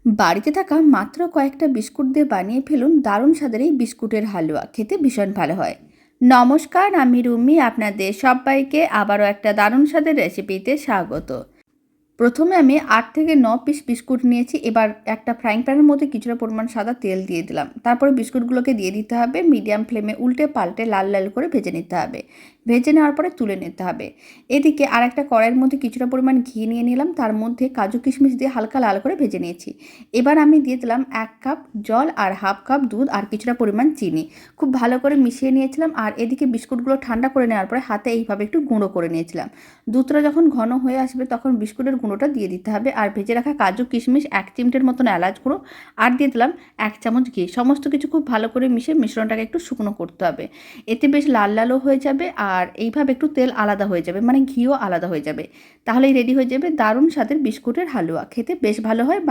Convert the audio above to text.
বাড়িতে থাকা মাত্র কয়েকটা বিস্কুট দিয়ে বানিয়ে ফেলুন দারুণ স্বাদের এই বিস্কুটের হালুয়া। খেতে ভীষণ ভালো হয়। নমস্কার, আমি রুমি। আপনাদের সবাইকে আবারও একটা দারুণ স্বাদের রেসিপিতে স্বাগত। প্রথমে আমি 8 থেকে 9 পিস বিস্কুট নিয়েছি। এবার একটা ফ্রাইং প্যানের মধ্যে কিছুটা পরিমাণ সাদা তেল দিয়ে দিলাম। তারপরে বিস্কুটগুলোকে দিয়ে দিতে হবে। মিডিয়াম ফ্লেমে উল্টে পাল্টে লাল লাল করে ভেজে নিতে হবে। ভেজে নেওয়ার পরে তুলে নিতে হবে। এদিকে আরেকটা কড়াইয়ের মধ্যে কিছুটা পরিমাণ ঘি নিয়ে নিলাম। তার মধ্যে কাজু কিশমিশ দিয়ে হালকা লাল করে ভেজে নিয়েছি। এবার আমি দিয়ে দিলাম 1 কাপ জল আর হাফ কাপ দুধ আর কিছুটা পরিমাণ চিনি। খুব ভালো করে মিশিয়ে নিয়েছিলাম। আর এদিকে বিস্কুটগুলো ঠান্ডা করে নেওয়ার পরে হাতে এইভাবে একটু গুঁড়ো করে নিয়েছিলাম। দুধটা যখন ঘন হয়ে আসবে তখন বিস্কুটের গুঁড়োটা দিয়ে দিতে হবে। আর ভেজে রাখা কাজু কিশমিশ 1 চিমটের মতন এলাচ গুঁড়ো আর দিয়ে দিলাম 1 চামচ ঘি। সমস্ত কিছু খুব ভালো করে মিশিয়ে মিশ্রণটাকে একটু শুকনো করতে হবে। এতে বেশ লাল লালও হয়ে যাবে আর এইভাবে একটু তেল আলাদা হয়ে যাবে, মানে ঘিও আলাদা হয়ে যাবে। তাহলেই রেডি হয়ে যাবে দারুণ স্বাদের বিস্কুটের হালুয়া। খেতে বেশ ভালো হয়।